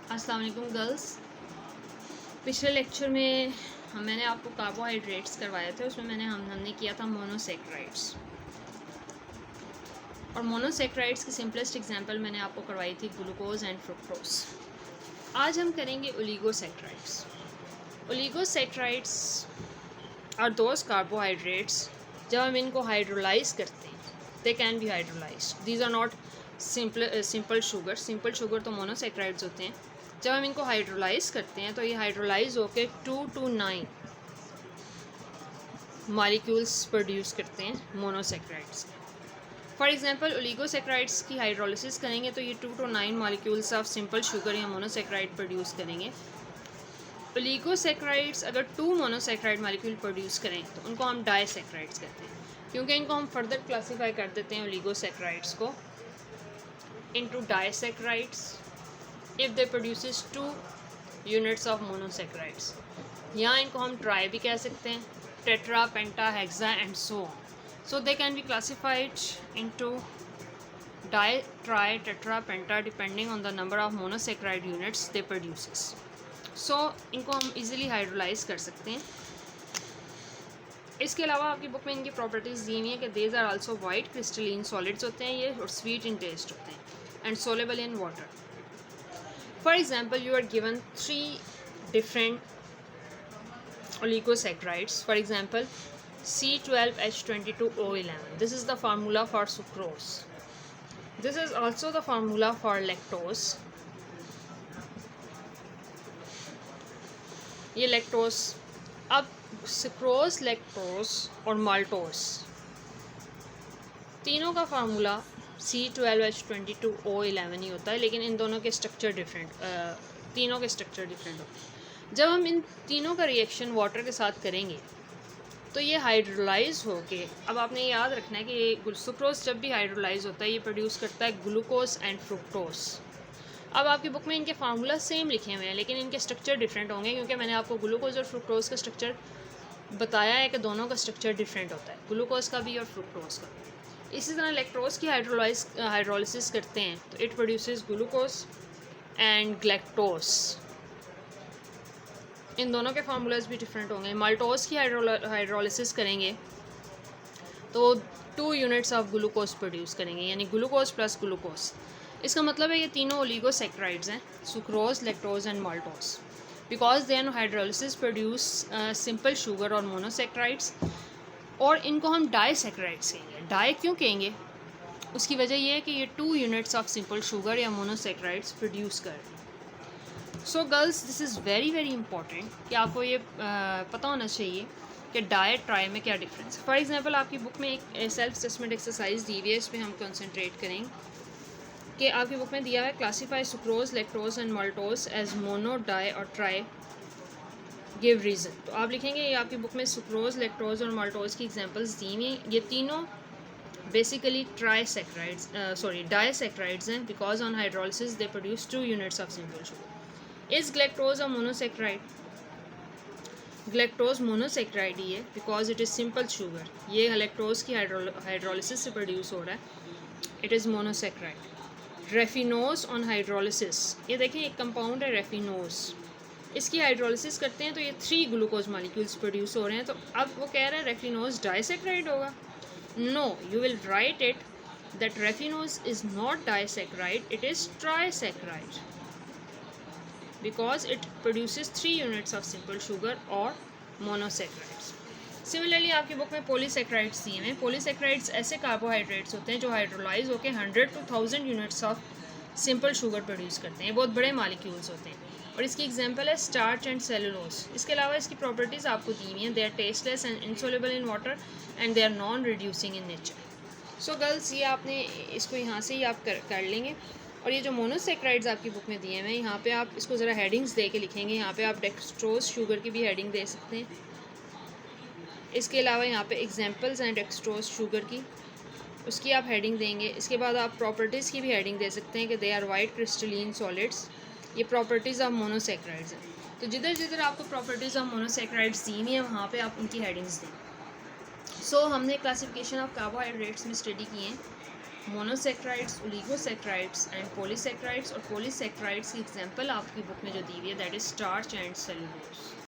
अस्सलाम वालेकुम गर्ल्स। पिछले लेक्चर में मैंने आपको कार्बोहाइड्रेट्स करवाए थे, उसमें हमने किया था मोनोसेक्राइड्स। और मोनोसेक्राइड्स की सिंपलेस्ट एग्जांपल मैंने आपको करवाई थी ग्लूकोज एंड फ्रुक्टोज। आज हम करेंगे oligosaccharides. Oligosaccharides are those carbohydrates जब हम इनको हाइड्रोलाइज करते हैं, they can be hydrolysed. These are not simple sugar. Simple sugar तो मोनोसेक्राइड्स होते हैं। जब हम इनको हाइड्रोलाइज करते हैं तो ये हाइड्रोलाइज होकर 2 to 9 मॉलिक्यूल्स प्रोड्यूस करते हैं मोनोसेक्राइड्स। फॉर एग्जांपल ओलिगोसेक्राइड्स की हाइड्रोलिसिस करेंगे तो ये 2 to 9 molecules of simple sugar या मोनोसेक्राइड प्रोड्यूस करेंगे। ओलिगोसेक्राइड्स अगर 2 मोनोसेक्राइड मॉलिक्यूल प्रोड्यूस करें तो उनको हम डाइसेक्राइड्स कहते हैं, क्योंकि इनको हम फर्दर क्लासीफाई कर देते हैं ओलिगोसेक्राइड्स को into disaccharides if they produces 2 units of monosaccharides. यहाँ इनको हम ट्राई भी कह सकते हैं, tetra, penta, hexa and so on. So they can be classified into di, tri, tetra, penta depending on the number of monosaccharide units they produces. So इनको हम easily hydrolyse कर सकते हैं। इसके अलावा आपकी बुक में इनकी प्रॉपर्टीज़ दी हुई हैं कि these are also white crystalline solids होते हैं ये, और sweet in taste होते हैं and soluble in water. For example, you are given 3 different oligosaccharides. For example, C12H22O11. This is the formula for sucrose. This is also the formula for lactose. ये lactose, अब sucrose, lactose और maltose तीनों का formula C12H22O11 ही होता है, लेकिन इन दोनों के स्ट्रक्चर डिफरेंट, तीनों के स्ट्रक्चर डिफरेंट होते हैं। जब हम इन तीनों का रिएक्शन वाटर के साथ करेंगे तो ये हाइड्रोलाइज होके, अब आपने याद रखना है कि ये सुक्रोज जब भी हाइड्रोलाइज होता है ये प्रोड्यूस करता है ग्लूकोज एंड फ्रुक्टोज। अब आपकी बुक में इनके फार्मूला सेम लिखे हुए हैं, लेकिन इनके स्ट्रक्चर डिफरेंट होंगे, क्योंकि मैंने आपको ग्लूकोज और फ्रुक्टोज का स्ट्रक्चर बताया है कि दोनों का स्ट्रक्चर डिफरेंट होता है, ग्लूकोज का भी और फ्रुक्टोज का। इसी तरह लैक्टोज की हाइड्रोलिसिस करते हैं तो it produces glucose and galactose. इन दोनों के फार्मूलाज भी डिफरेंट होंगे। माल्टोज की हाइड्रोलिसिस करेंगे तो 2 यूनिट्स ऑफ ग्लूकोज प्रोड्यूस करेंगे, यानी ग्लूकोज प्लस ग्लूकोज। इसका मतलब है ये तीनों ओलिगोसेक्राइड्स हैं, sucrose, lactose and maltose, because they on hydrolysis produce simple sugar और मोनोसेक्राइड्स, और इनको हम डाइसेक्राइड्स कहेंगे। डाई क्यों कहेंगे? उसकी वजह यह है कि ये 2 यूनिट्स ऑफ सिंपल शुगर या मोनोसेक्राइड्स प्रोड्यूस कर। So girls, this is very very important कि आपको ये पता होना चाहिए कि डाई ट्राई में क्या डिफरेंस है। फॉर एग्जांपल आपकी बुक में एक सेल्फ असेसमेंट एक्सरसाइज दी हुई है, इस पर हम कंसंट्रेट करेंगे कि आपकी बुक में दिया है classify sucrose, lactose and maltose as mono, di और ट्राई, गिव रीज़न। तो आप लिखेंगे ये आपकी बुक में सुक्रोज, लैक्टोज और माल्टोज की एग्जांपल्स दी हुई हैं। ये तीनों बेसिकली डाइसेक्राइड्स हैं, because on hydrolysis they produce 2 units of simple sugar. Is galactose a monosaccharide? Galactose monosaccharide ही है, because it is simple sugar. ये लैक्टोज की हाइड्रोलिसिस से प्रोड्यूस हो रहा है, it is monosaccharide. Raffinose on hydrolysis, ये देखें एक कंपाउंड है रेफिनोज, इसकी हाइड्रोलिसिस करते हैं तो ये 3 ग्लूकोज मॉलिक्यूल्स प्रोड्यूस हो रहे हैं। तो अब वो कह रहा है रेफिनोज डाइसेक्राइड होगा। No, you will write it that raffinose is not disaccharide, it is trisaccharide, because it produces 3 units of simple sugar or monosaccharides. Similarly आपकी बुक में पॉलीसेक्राइड्स दिए हैं। पॉलीसेक्राइड्स ऐसे कार्बोहाइड्रेट्स होते हैं जो हाइड्रोलाइज होकर 100 to 1000 units of simple sugar produce करते हैं। बहुत बड़े मॉलिक्यूल्स होते हैं, और इसकी एग्जांपल है स्टार्च एंड सेलुलोज। इसके अलावा इसकी प्रॉपर्टीज़ आपको दी हुई हैं, they are tasteless and insoluble in water and they are non reducing in nature. So girls, ये आपने इसको यहाँ से ही आप कर लेंगे। और ये जो मोनोसेक्राइड्स आपकी बुक में दिए हैं, यहाँ पे आप इसको ज़रा हेडिंग्स दे के लिखेंगे। यहाँ पे आप डेक्सट्रोज शुगर की भी हेडिंग दे सकते हैं। इसके अलावा यहाँ पे एग्जांपल्स हैं डेक्सट्रोज शुगर की, उसकी आप हेडिंग देंगे। इसके बाद आप प्रॉपर्टीज़ की भी हेडिंग दे सकते हैं कि they are white crystalline solids. ये प्रॉपर्टीज़ ऑफ मोनोसेक्राइड्स हैं। तो जिधर जिधर आपको प्रॉपर्टीज़ ऑफ मोनोसेक्राइड्स दी हुई हैं वहाँ पर आप उनकी हेडिंग्स दें। सो हमने क्लासिफिकेशन ऑफ कार्बोहाइड्रेट्स में स्टडी की हैं मोनोसेक्राइड्स, ओलिगोसेक्राइड्स एंड पॉलीसेक्राइड्स। और पॉलीसेक्राइड्स की एग्जांपल आपकी बुक में जो दी हुई है that is starch and cellulose.